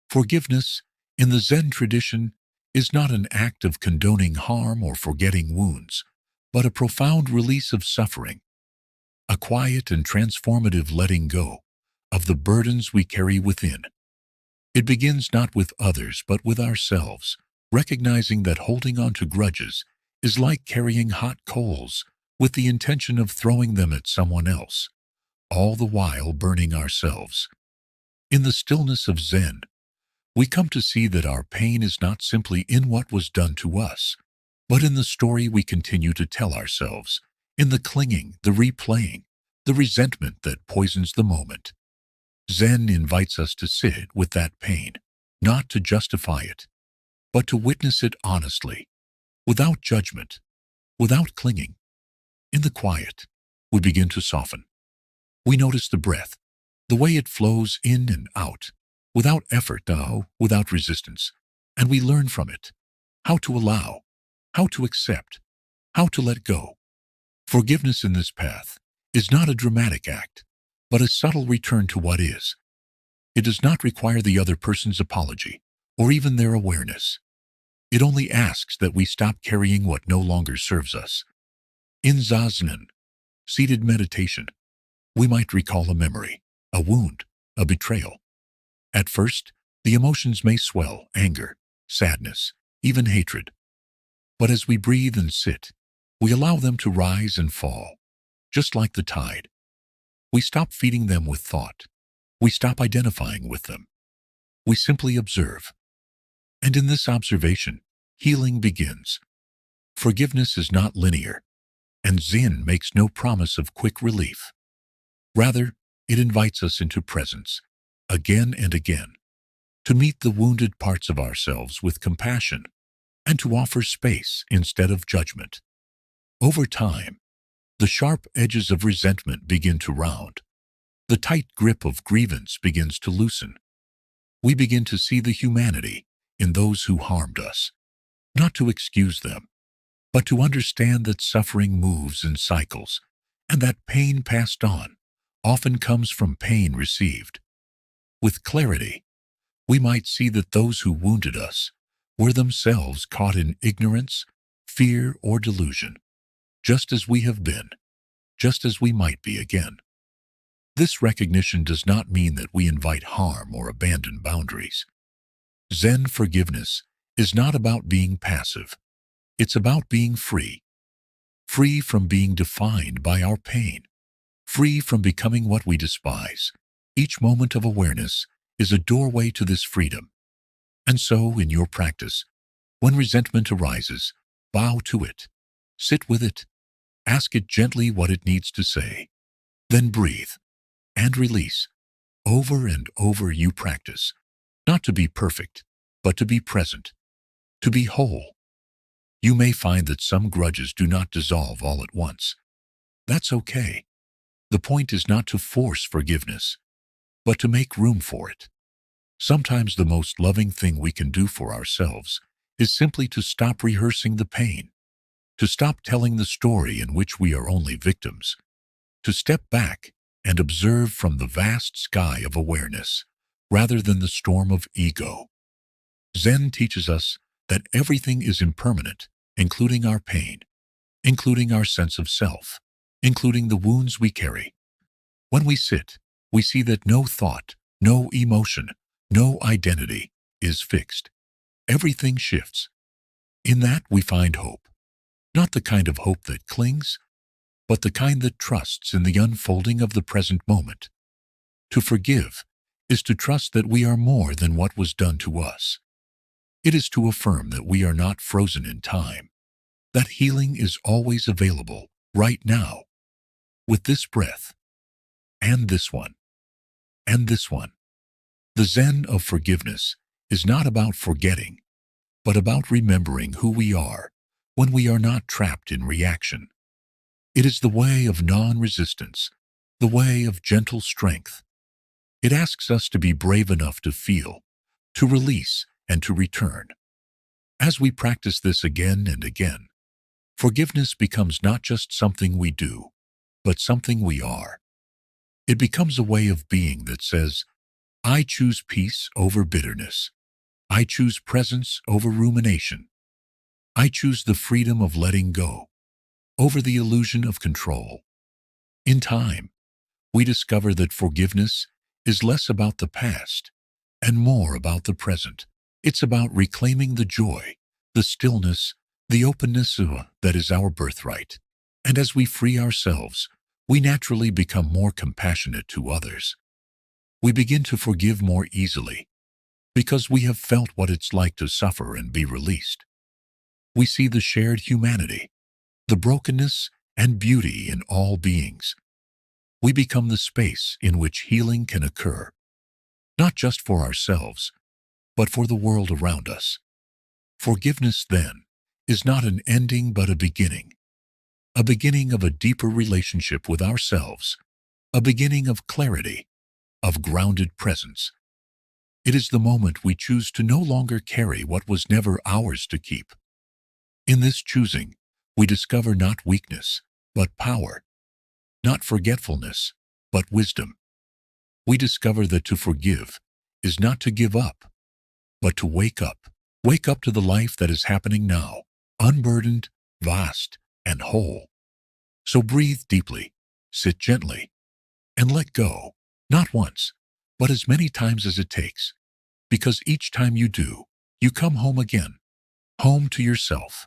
Forgiveness, in the Zen tradition, is not an act of condoning harm or forgetting wounds, but a profound release of suffering, a quiet and transformative letting go of the burdens we carry within. It begins not with others but with ourselves, recognizing that holding on to grudges is like carrying hot coals with the intention of throwing them at someone else, all the while burning ourselves. In the stillness of Zen, we come to see that our pain is not simply in what was done to us, but in the story we continue to tell ourselves, in the clinging, the replaying, the resentment that poisons the moment. Zen invites us to sit with that pain, not to justify it, but to witness it honestly, without judgment, without clinging. In the quiet, we begin to soften. We notice the breath, the way it flows in and out, without effort, without resistance, and we learn from it how to allow, how to accept, how to let go. Forgiveness in this path is not a dramatic act, but a subtle return to what is. It does not require the other person's apology or even their awareness. It only asks that we stop carrying what no longer serves us. In Zazen, seated meditation, we might recall a memory, a wound, a betrayal. At first, the emotions may swell: anger, sadness, even hatred. But as we breathe and sit, we allow them to rise and fall, just like the tide. We stop feeding them with thought. We stop identifying with them. We simply observe. And in this observation, healing begins. Forgiveness is not linear, and Zen makes no promise of quick relief. Rather, it invites us into presence, again and again, to meet the wounded parts of ourselves with compassion and to offer space instead of judgment. Over time, the sharp edges of resentment begin to round. The tight grip of grievance begins to loosen. We begin to see the humanity in those who harmed us, not to excuse them, but to understand that suffering moves in cycles and that pain passed on often comes from pain received. With clarity, we might see that those who wounded us were themselves caught in ignorance, fear, or delusion, just as we have been, just as we might be again. This recognition does not mean that we invite harm or abandon boundaries. Zen forgiveness is not about being passive. It's about being free. Free from being defined by our pain. Free from becoming what we despise. Each moment of awareness is a doorway to this freedom. And so, in your practice, when resentment arises, bow to it. Sit with it. Ask it gently what it needs to say. Then breathe and release. Over and over you practice, not to be perfect, but to be present, to be whole. You may find that some grudges do not dissolve all at once. That's okay. The point is not to force forgiveness, but to make room for it. Sometimes the most loving thing we can do for ourselves is simply to stop rehearsing the pain, to stop telling the story in which we are only victims, to step back and observe from the vast sky of awareness rather than the storm of ego. Zen teaches us that everything is impermanent, including our pain, including our sense of self, including the wounds we carry. When we sit, we see that no thought, no emotion, no identity is fixed. Everything shifts. In that we find hope, not the kind of hope that clings, but the kind that trusts in the unfolding of the present moment. To forgive is to trust that we are more than what was done to us. It is to affirm that we are not frozen in time, that healing is always available, right now, with this breath, and this one, and this one. The Zen of forgiveness is not about forgetting, but about remembering who we are when we are not trapped in reaction. It is the way of non-resistance, the way of gentle strength. It asks us to be brave enough to feel, to release, and to return. As we practice this again and again, forgiveness becomes not just something we do, but something we are. It becomes a way of being that says, I choose peace over bitterness. I choose presence over rumination. I choose the freedom of letting go over the illusion of control. In time, we discover that forgiveness is less about the past and more about the present. It's about reclaiming the joy, the stillness, the openness that is our birthright. And as we free ourselves, we naturally become more compassionate to others. We begin to forgive more easily because we have felt what it's like to suffer and be released. We see the shared humanity, the brokenness and beauty in all beings. We become the space in which healing can occur, not just for ourselves, but for the world around us. Forgiveness, then, is not an ending but a beginning of a deeper relationship with ourselves, a beginning of clarity, of grounded presence. It is the moment we choose to no longer carry what was never ours to keep. In this choosing, we discover not weakness, but power, not forgetfulness, but wisdom. We discover that to forgive is not to give up, but to wake up to the life that is happening now, unburdened, vast, and whole. So breathe deeply, sit gently, and let go, not once, but as many times as it takes, because each time you do, you come home again, home to yourself,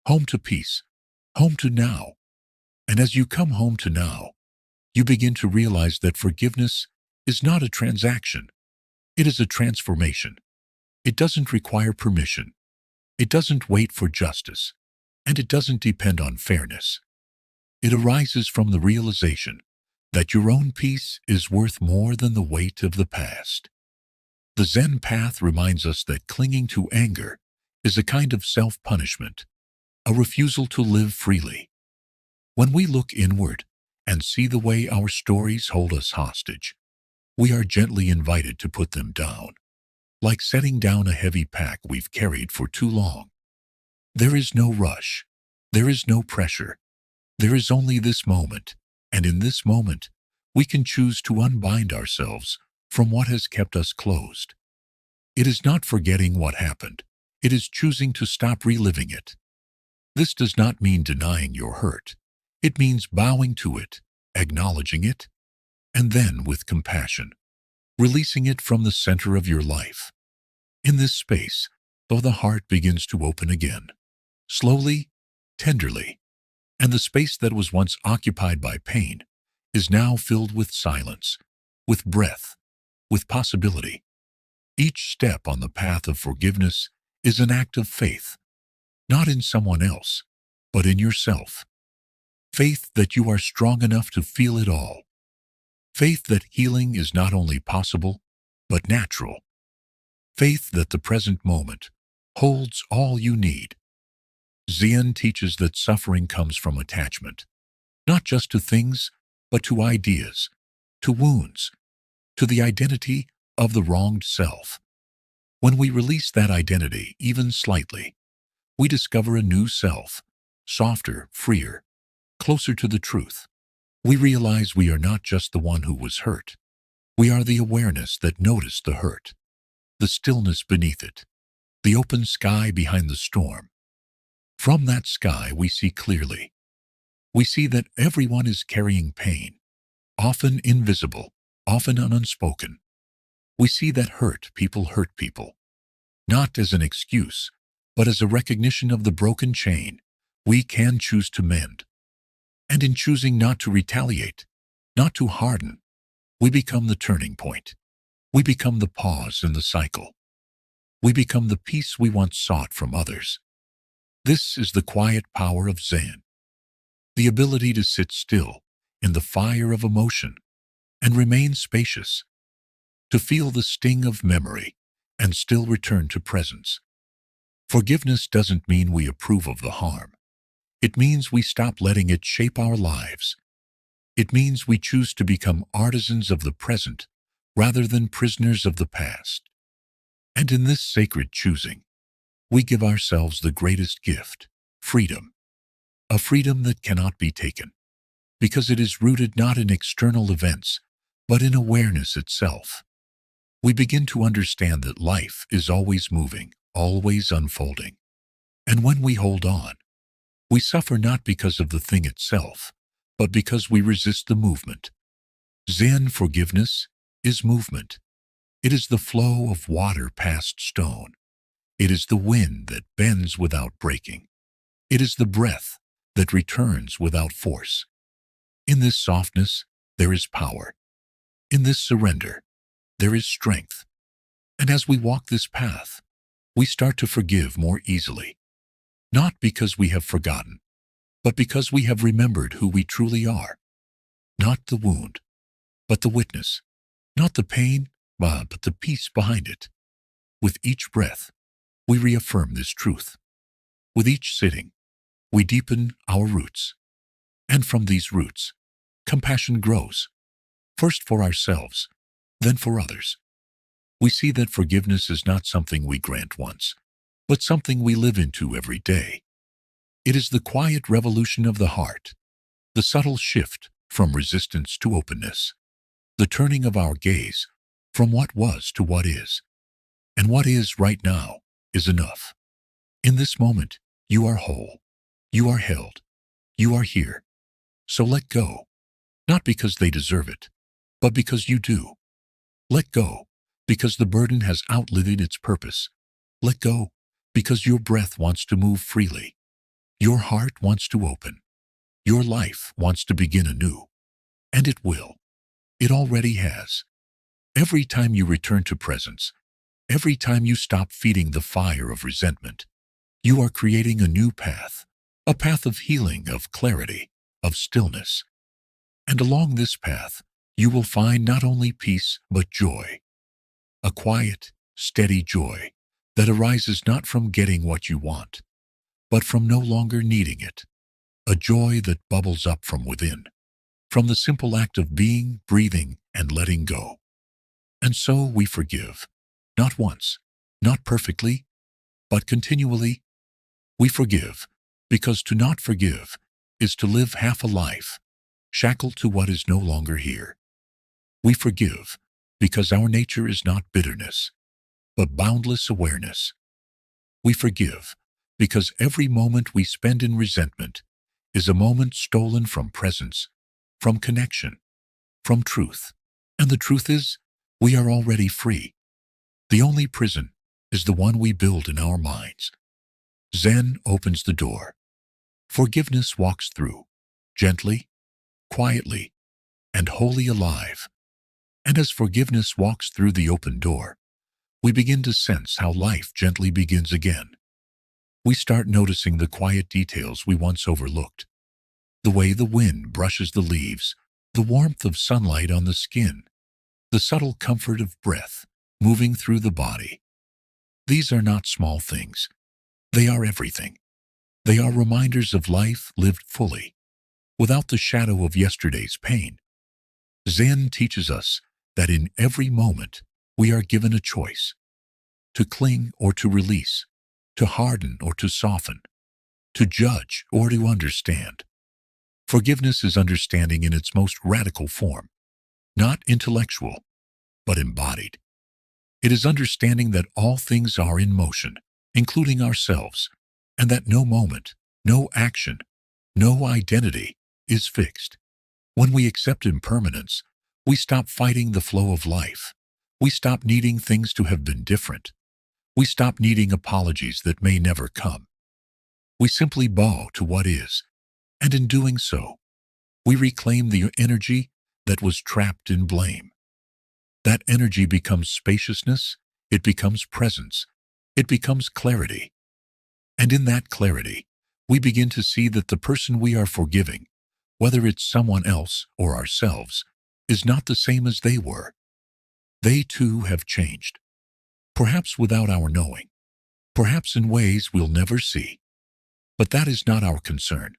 home to peace, home to now. And as you come home to now, you begin to realize that forgiveness is not a transaction. It is a transformation. It doesn't require permission. It doesn't wait for justice. And it doesn't depend on fairness. It arises from the realization that your own peace is worth more than the weight of the past. The Zen path reminds us that clinging to anger is a kind of self-punishment, a refusal to live freely. When we look inward and see the way our stories hold us hostage, we are gently invited to put them down, like setting down a heavy pack we've carried for too long. There is no rush. There is no pressure. There is only this moment, and in this moment, we can choose to unbind ourselves from what has kept us closed. It is not forgetting what happened. It is choosing to stop reliving it. This does not mean denying your hurt. It means bowing to it, acknowledging it, and then, with compassion, releasing it from the center of your life. In this space, though the heart begins to open again, slowly, tenderly, and the space that was once occupied by pain is now filled with silence, with breath, with possibility. Each step on the path of forgiveness is an act of faith, not in someone else, but in yourself. Faith that you are strong enough to feel it all. Faith that healing is not only possible, but natural. Faith that the present moment holds all you need. Zen teaches that suffering comes from attachment, not just to things, but to ideas, to wounds, to the identity of the wronged self. When we release that identity, even slightly, we discover a new self, softer, freer, closer to the truth. We realize we are not just the one who was hurt. We are the awareness that noticed the hurt, the stillness beneath it, the open sky behind the storm. From that sky we see clearly. We see that everyone is carrying pain, often invisible, often unspoken. We see that people hurt people, not as an excuse, but as a recognition of the broken chain we can choose to mend. And in choosing not to retaliate, not to harden, we become the turning point. We become the pause in the cycle. We become the peace we once sought from others. This is the quiet power of Zen, the ability to sit still in the fire of emotion and remain spacious, to feel the sting of memory and still return to presence. Forgiveness doesn't mean we approve of the harm. It means we stop letting it shape our lives. It means we choose to become artisans of the present rather than prisoners of the past. And in this sacred choosing, we give ourselves the greatest gift, freedom, a freedom that cannot be taken, because it is rooted not in external events, but in awareness itself. we begin to understand that life is always moving, always unfolding. And when we hold on, we suffer not because of the thing itself, but because we resist the movement. Zen forgiveness is movement. It is the flow of water past stone. It is the wind that bends without breaking. It is the breath that returns without force. In this softness, there is power. In this surrender, there is strength. And as we walk this path, we start to forgive more easily. Not because we have forgotten, but because we have remembered who we truly are. Not the wound, but the witness. Not the pain, but the peace behind it. With each breath, we reaffirm this truth. With each sitting, we deepen our roots. And from these roots, compassion grows, first for ourselves, then for others. We see that forgiveness is not something we grant once, but something we live into every day. It is the quiet revolution of the heart, the subtle shift from resistance to openness, the turning of our gaze from what was to what is. And what is right now is enough. In this moment, you are whole. You are held. You are here. So let go, not because they deserve it, but because you do. Let go because the burden has outlived its purpose. Let go because your breath wants to move freely. Your heart wants to open. Your life wants to begin anew. And it will. It already has. Every time you return to presence, every time you stop feeding the fire of resentment, you are creating a new path, a path of healing, of clarity, of stillness. And along this path, you will find not only peace, but joy. A quiet, steady joy that arises not from getting what you want, but from no longer needing it. A joy that bubbles up from within, from the simple act of being, breathing, and letting go. And so we forgive, not once, not perfectly, but continually. We forgive because to not forgive is to live half a life, shackled to what is no longer here. We forgive because our nature is not bitterness, but boundless awareness. We forgive because every moment we spend in resentment is a moment stolen from presence, from connection, from truth. And the truth is, we are already free. The only prison is the one we build in our minds. Zen opens the door. Forgiveness walks through, gently, quietly, and wholly alive. And as forgiveness walks through the open door, we begin to sense how life gently begins again. We start noticing the quiet details we once overlooked. The way the wind brushes the leaves, the warmth of sunlight on the skin, the subtle comfort of breath moving through the body. These are not small things. They are everything. They are reminders of life lived fully, without the shadow of yesterday's pain. Zen teaches us that in every moment we are given a choice, to cling or to release, to harden or to soften, to judge or to understand. Forgiveness is understanding in its most radical form, not intellectual, but embodied. It is understanding that all things are in motion, including ourselves, and that no moment, no action, no identity is fixed. When we accept impermanence, we stop fighting the flow of life. We stop needing things to have been different. We stop needing apologies that may never come. We simply bow to what is, and in doing so, we reclaim the energy that was trapped in blame. That energy becomes spaciousness, it becomes presence, it becomes clarity. And in that clarity, we begin to see that the person we are forgiving, whether it's someone else or ourselves, is not the same as they were. They too have changed, perhaps without our knowing, perhaps in ways we'll never see. But that is not our concern.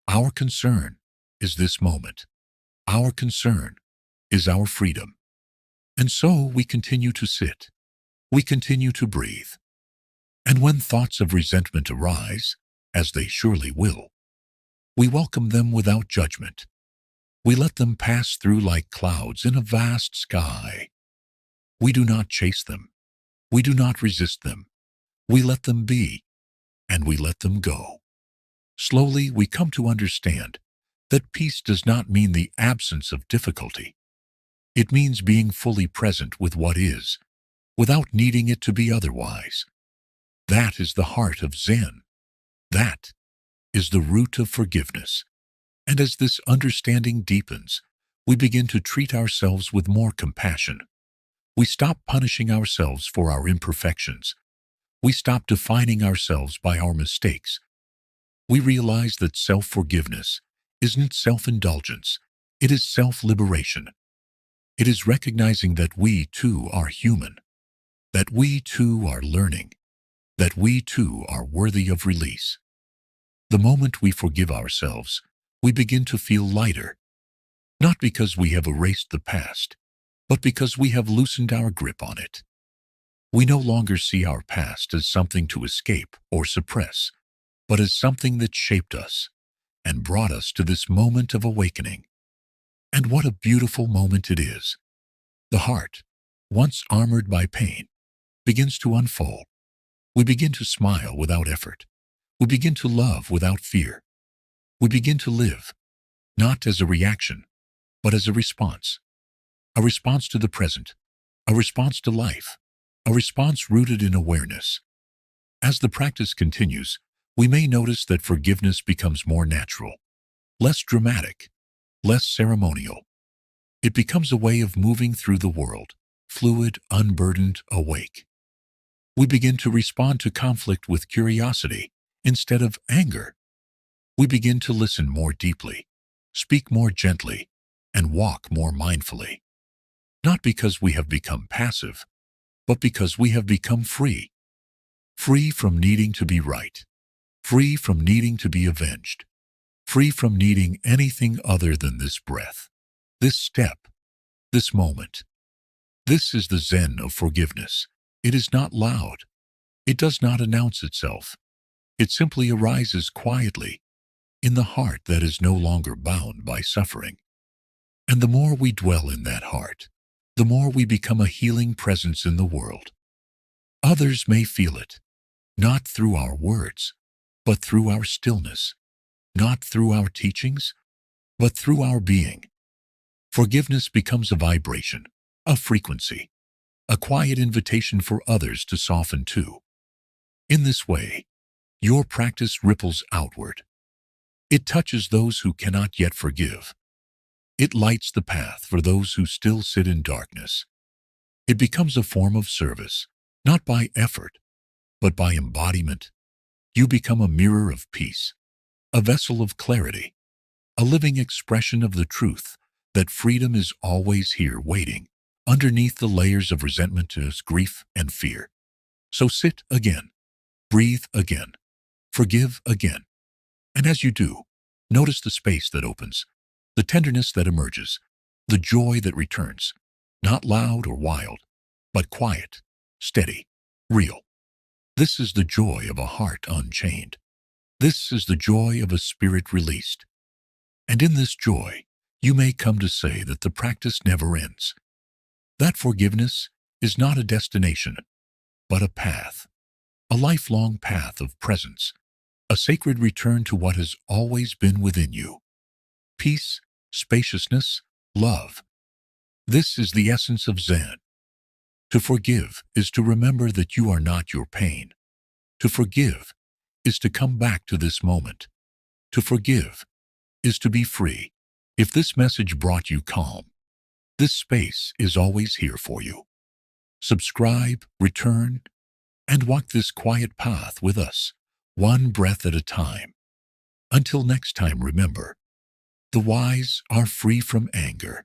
Our concern is this moment. Our concern is our freedom. And so we continue to sit. We continue to breathe. And when thoughts of resentment arise, as they surely will, we welcome them without judgment. We let them pass through like clouds in a vast sky. We do not chase them. We do not resist them. We let them be, and we let them go. Slowly, we come to understand that peace does not mean the absence of difficulty. It means being fully present with what is, without needing it to be otherwise. That is the heart of Zen. That is the root of forgiveness. And as this understanding deepens, we begin to treat ourselves with more compassion. We stop punishing ourselves for our imperfections. We stop defining ourselves by our mistakes. We realize that self-forgiveness isn't self-indulgence. It is self-liberation. It is recognizing that we too are human, that we too are learning, that we too are worthy of release. The moment we forgive ourselves, we begin to feel lighter, not because we have erased the past, but because we have loosened our grip on it. We no longer see our past as something to escape or suppress, but as something that shaped us and brought us to this moment of awakening. And what a beautiful moment it is. The heart, once armored by pain, begins to unfold. We begin to smile without effort. We begin to love without fear. We begin to live, not as a reaction, but as a response to the present, a response to life, a response rooted in awareness. As the practice continues, we may notice that forgiveness becomes more natural, less dramatic, less ceremonial. It becomes a way of moving through the world, fluid, unburdened, awake. We begin to respond to conflict with curiosity instead of anger. We begin to listen more deeply, speak more gently, and walk more mindfully. Not because we have become passive, but because we have become free. Free from needing to be right. Free from needing to be avenged. Free from needing anything other than this breath, this step, this moment. This is the Zen of forgiveness. It is not loud. It does not announce itself. It simply arises quietly in the heart that is no longer bound by suffering. And the more we dwell in that heart, the more we become a healing presence in the world. Others may feel it, not through our words, but through our stillness, not through our teachings, but through our being. Forgiveness becomes a vibration, a frequency, a quiet invitation for others to soften too. In this way, your practice ripples outward. It touches those who cannot yet forgive. It lights the path for those who still sit in darkness. It becomes a form of service, not by effort, but by embodiment. You become a mirror of peace, a vessel of clarity, a living expression of the truth that freedom is always here waiting, underneath the layers of resentment, grief, and fear. So sit again, breathe again, forgive again. And as you do, notice the space that opens, the tenderness that emerges, the joy that returns, not loud or wild, but quiet, steady, real. This is the joy of a heart unchained. This is the joy of a spirit released. And in this joy, you may come to say that the practice never ends. That forgiveness is not a destination, but a path, a lifelong path of presence, a sacred return to what has always been within you. Peace, spaciousness, love. This is the essence of Zen. To forgive is to remember that you are not your pain. To forgive is to come back to this moment. To forgive is to be free. If this message brought you calm, this space is always here for you. Subscribe, return, and walk this quiet path with us, one breath at a time. Until next time, remember, the wise are free from anger.